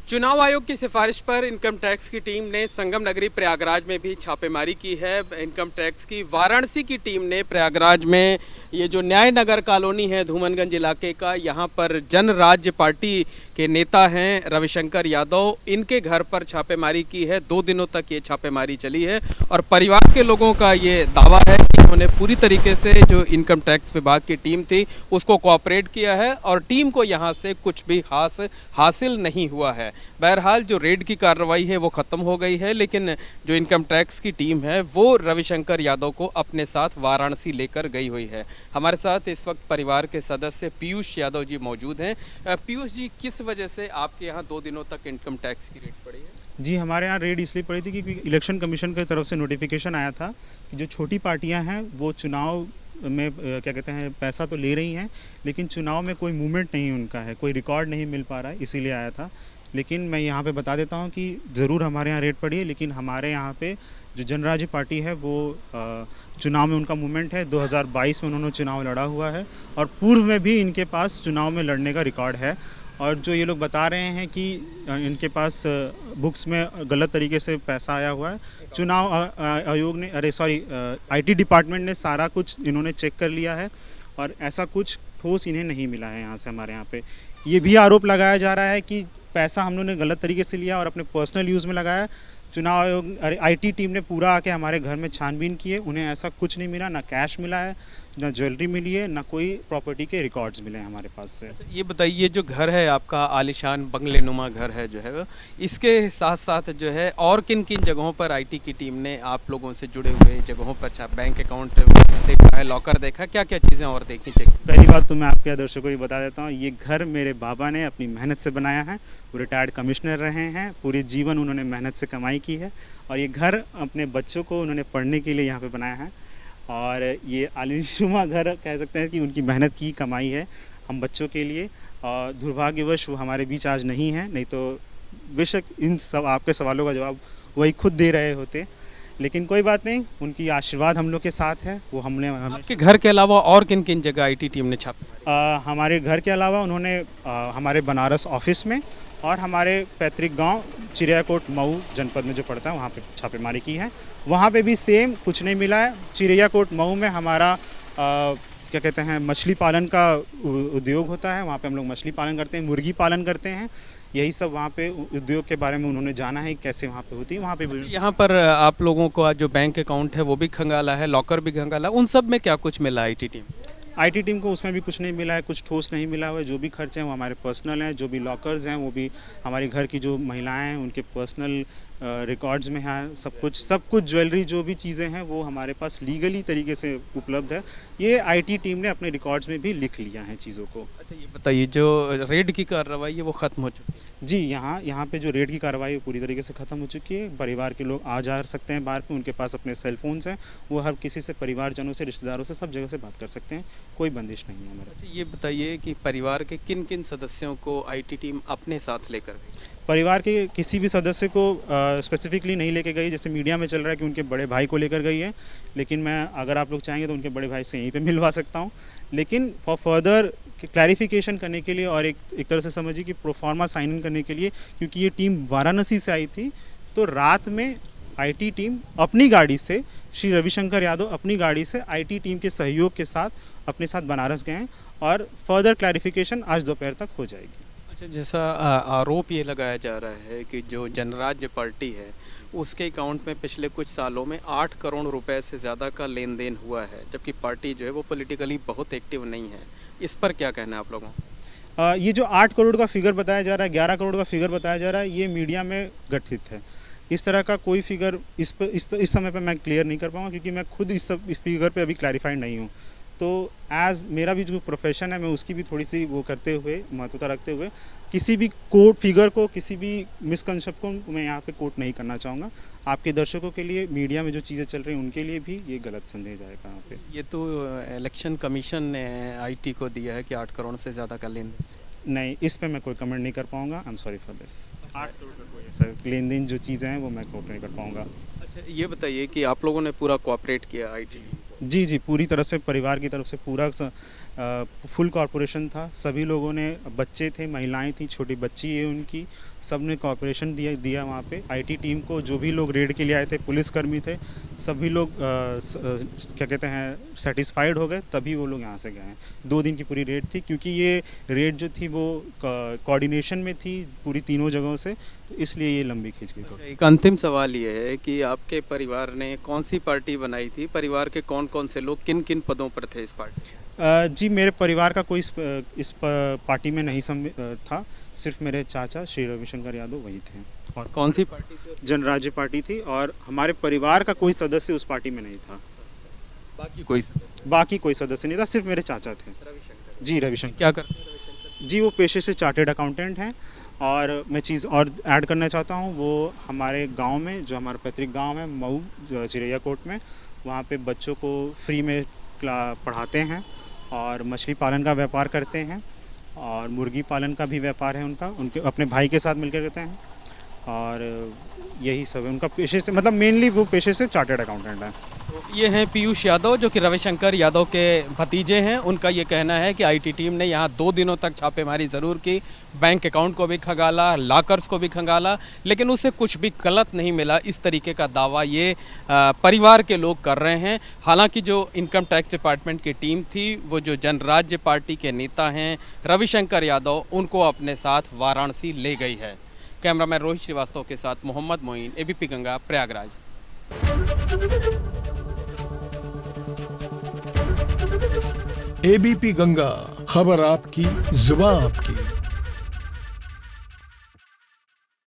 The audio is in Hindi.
चुनाव आयोग की सिफारिश पर इनकम टैक्स की टीम ने संगम नगरी प्रयागराज में भी छापेमारी की है। इनकम टैक्स की वाराणसी की टीम ने प्रयागराज में ये जो न्याय नगर कॉलोनी है धूमनगंज इलाके का, यहाँ पर जन राज्य पार्टी के नेता हैं रविशंकर यादव, इनके घर पर छापेमारी की है। 2 दिनों तक ये छापेमारी चली है और परिवार के लोगों का ये दावा है कि उन्होंने पूरी तरीके से जो इनकम टैक्स विभाग की टीम थी उसको कोऑपरेट किया है और टीम को यहाँ से कुछ भी खास हासिल नहीं हुआ है। बहरहाल जो रेड की कार्रवाई है वो ख़त्म हो गई है, लेकिन जो इनकम टैक्स की टीम है वो रविशंकर यादव को अपने साथ वाराणसी लेकर गई हुई है। हमारे साथ इस वक्त परिवार के सदस्य पीयूष यादव जी मौजूद हैं। पीयूष जी, किस वजह से आपके यहाँ 2 दिनों तक इनकम टैक्स की रेड पड़ी है? जी, हमारे यहाँ रेड इसलिए पड़ी थी क्योंकि इलेक्शन कमीशन की तरफ से नोटिफिकेशन आया था कि जो छोटी पार्टियां हैं वो चुनाव में क्या कहते हैं पैसा तो ले रही हैं, लेकिन चुनाव में कोई मूवमेंट नहीं उनका है, कोई रिकॉर्ड नहीं मिल पा रहा है, इसीलिए आया था। लेकिन मैं यहाँ पे बता देता हूँ कि ज़रूर हमारे यहाँ रेड पड़ी है, लेकिन हमारे यहाँ पे जो जनराज्य पार्टी है वो चुनाव में उनका मूवमेंट है। 2022 में उन्होंने चुनाव लड़ा हुआ है और पूर्व में भी इनके पास चुनाव में लड़ने का रिकॉर्ड है। और जो ये लोग बता रहे हैं कि इनके पास बुक्स में गलत तरीके से पैसा आया हुआ है, चुनाव आयोग ने आईटी डिपार्टमेंट ने सारा कुछ इन्होंने चेक कर लिया है और ऐसा कुछ ठोस इन्हें नहीं मिला है। यहाँ से हमारे यहाँ पे ये भी आरोप लगाया जा रहा है कि पैसा हम लोगों ने गलत तरीके से लिया और अपने पर्सनल यूज़ में लगाया। चुनाव आयोग आईटी टीम ने पूरा आके हमारे घर में छानबीन की है, उन्हें ऐसा कुछ नहीं मिला, ना कैश मिला है, ना ज्वेलरी मिली है, ना कोई प्रॉपर्टी के रिकॉर्ड्स मिले हैं हमारे पास से। ये बताइए, जो घर है आपका आलिशान बंगलेनुमा घर है जो है, इसके साथ साथ जो है और किन किन जगहों पर आईटी की टीम ने आप लोगों से जुड़े हुए जगहों पर बैंक अकाउंट देखा है, लॉकर देखा, क्या क्या चीज़ें और देखनी चाहिए? पहली बात तो मैं आपके दर्शकों को ये बता देता हूँ, ये घर मेरे बाबा ने अपनी मेहनत से बनाया है। वो रिटायर्ड कमिश्नर रहे हैं, पूरे जीवन उन्होंने मेहनत से कमाई की है और ये घर अपने बच्चों को उन्होंने पढ़ने के लिए यहाँ पे बनाया है। और ये आलिशान घर कह सकते हैं कि उनकी मेहनत की कमाई है हम बच्चों के लिए। और दुर्भाग्यवश वो हमारे बीच आज नहीं है, नहीं तो बेशक इन सब आपके सवालों का जवाब वही खुद दे रहे होते। लेकिन कोई बात नहीं, उनकी आशीर्वाद हम लोग के साथ है। वो आपके घर के अलावा और किन किन जगह आईटी टीम ने छापा? हमारे घर के अलावा उन्होंने हमारे बनारस ऑफिस में और हमारे पैतृक गांव चिड़ियाकोट मऊ जनपद में जो पड़ता है वहाँ पे छापेमारी की है। वहाँ पे भी सेम कुछ नहीं मिला है। चिड़ियाकोट मऊ में हमारा क्या कहते हैं मछली पालन का उद्योग होता है, वहाँ पे हम लोग मछली पालन करते हैं, मुर्गी पालन करते हैं। यही सब वहाँ पे उद्योग के बारे में उन्होंने जाना है कैसे वहाँ पे होती है। वहाँ पे यहाँ पर आप लोगों को जो बैंक अकाउंट है वो भी खंगाला है, लॉकर भी खंगाला, उन सब में क्या कुछ मिला आईटी टीम को? उसमें भी कुछ नहीं मिला है, कुछ ठोस नहीं मिला हुआ है। जो भी खर्चे हैं वो हमारे पर्सनल हैं, जो भी लॉकर्स हैं वो भी हमारे घर की जो महिलाएं हैं उनके पर्सनल रिकॉर्ड्स में है। सब कुछ ज्वेलरी जो भी चीज़ें हैं वो हमारे पास लीगली तरीके से उपलब्ध है। ये आईटी टीम ने अपने रिकॉर्ड्स में भी लिख लिया है चीज़ों को। अच्छा, ये बताइए, जो रेड की कार्रवाई है वो ख़त्म हो चुकी है? जी, यहाँ पे जो रेड की कार्रवाई पूरी तरीके से ख़त्म हो चुकी है। परिवार के लोग आ जा सकते हैं बाहर पे, उनके पास अपने सेल फोन्स हैं, वो हर किसी से, परिवारजनों से, रिश्तेदारों से, सब जगह से बात कर सकते हैं, कोई बंदिश नहीं है हमारे। अच्छा, ये बताइए कि परिवार के किन किन सदस्यों को आईटी टीम अपने साथ लेकर गई? परिवार के किसी भी सदस्य को स्पेसिफिकली नहीं लेके गई। जैसे मीडिया में चल रहा है कि उनके बड़े भाई को लेकर गई है, लेकिन मैं अगर आप लोग चाहेंगे तो उनके बड़े भाई से यहीं पे मिलवा सकता हूँ। लेकिन फॉर फर्दर क्लैरिफिकेशन करने के लिए और एक तरह से समझिए कि प्रोफार्मा साइन इन करने के लिए, क्योंकि ये टीम वाराणसी से आई थी, तो रात में आईटी टीम अपनी गाड़ी से, श्री रविशंकर यादव अपनी गाड़ी से आईटी टीम के सहयोग के साथ अपने साथ बनारस गए हैं और फर्दर क्लैरिफिकेशन आज दोपहर तक हो जाएगी। अच्छा, जैसा आरोप ये लगाया जा रहा है कि जो जनराज्य पार्टी है उसके अकाउंट में पिछले कुछ सालों में 8 करोड़ रुपए से ज़्यादा का लेन देन हुआ है, जबकि पार्टी जो है वो पॉलिटिकली बहुत एक्टिव नहीं है। इस पर क्या कहना है आप लोगों? ये जो 8 करोड़ का फिगर बताया जा रहा है, 11 करोड़ का फिगर बताया जा रहा है, ये मीडिया में गठित है। इस तरह का कोई फिगर इस समय पर मैं क्लियर नहीं कर पाऊँगा, क्योंकि मैं खुद इस फिगर पे अभी क्लैरिफाइड नहीं हूँ। तो एज मेरा भी जो प्रोफेशन है, मैं उसकी भी थोड़ी सी वो करते हुए, महत्वता रखते हुए, किसी भी कोट फिगर को, किसी भी मिसकंसेप्ट को मैं यहाँ पे कोट नहीं करना चाहूँगा। आपके दर्शकों के लिए, मीडिया में जो चीज़ें चल रही हैं उनके लिए भी ये गलत संदेश जाएगा यहाँ पे। ये तो इलेक्शन कमीशन ने आईटी को दिया है कि 8 करोड़ से ज़्यादा का लेन देन। नहीं, इस पे मैं कोई कमेंट नहीं कर पाऊँगा। I am sorry for this. 8 crore का कोई ऐसा लेन देन जो चीज़ें हैं वो मैं कोट नहीं कर पाऊँगा। अच्छा, ये बताइए कि आप लोगों ने पूरा कोऑपरेट किया आईटी को? जी, पूरी तरफ से परिवार की तरफ से पूरा फुल कॉर्पोरेशन था। सभी लोगों ने, बच्चे थे, महिलाएं थी, छोटी बच्ची है उनकी, सब ने कॉर्पोरेशन दिया वहाँ पे। आईटी टीम को, जो भी लोग रेड के लिए आए थे, पुलिसकर्मी थे, सभी लोग क्या कहते हैं सेटिस्फाइड हो गए, तभी वो लोग यहाँ से गए हैं। 2 दिन की पूरी रेड थी, क्योंकि ये रेड जो थी वो कोऑर्डिनेशन में थी पूरी तीनों जगहों से, तो इसलिए ये लंबी खींच गई। एक अंतिम सवाल ये है कि आपके परिवार ने कौन सी पार्टी बनाई थी, परिवार के कौन कौन से लोग किन किन पदों पर थे इस पार्टी? जी, मेरे परिवार का कोई इस पार्टी में नहीं था, सिर्फ मेरे चाचा श्री रविशंकर यादव वही थे। और कौन सी पार्टी थी? जनराज्य पार्टी थी, और हमारे परिवार का कोई सदस्य उस पार्टी में नहीं था। बाकी कोई सदस्य नहीं था, सिर्फ मेरे चाचा थे। रविशंकर जी, रविशंकर। क्या करते हैं रविशंकर? जी, वो पेशे से चार्टेड अकाउंटेंट हैं। और मैं चीज़ और ऐड करना चाहता हूँ, वो हमारे गांव में, जो हमारा पैतृक गांव है मऊ चिरैया कोट में, वहाँ पे बच्चों को फ्री में पढ़ाते हैं, और मछली पालन का व्यापार करते हैं, और मुर्गी पालन का भी व्यापार है उनका, उनके अपने भाई के साथ मिलकर करते हैं। और यही सब है उनका पेशे से, मतलब मेनली वो पेशे से चार्टेड अकाउंटेंट है। ये हैं पीयूष यादव, जो कि रविशंकर यादव के भतीजे हैं। उनका ये कहना है कि आईटी टीम ने यहाँ 2 दिनों तक छापेमारी ज़रूर की, बैंक अकाउंट को भी खंगाला, लॉकर्स को भी खंगाला, लेकिन उससे कुछ भी गलत नहीं मिला। इस तरीके का दावा ये परिवार के लोग कर रहे हैं। हालांकि जो इनकम टैक्स डिपार्टमेंट की टीम थी, वो जो जनराज्य पार्टी के नेता हैं रविशंकर यादव, उनको अपने साथ वाराणसी ले गई है। कैमरामैन रोहित श्रीवास्तव के साथ मोहम्मद मोइन, एबीपी गंगा, प्रयागराज। एबीपी गंगा, खबर आपकी, जुबान आपकी।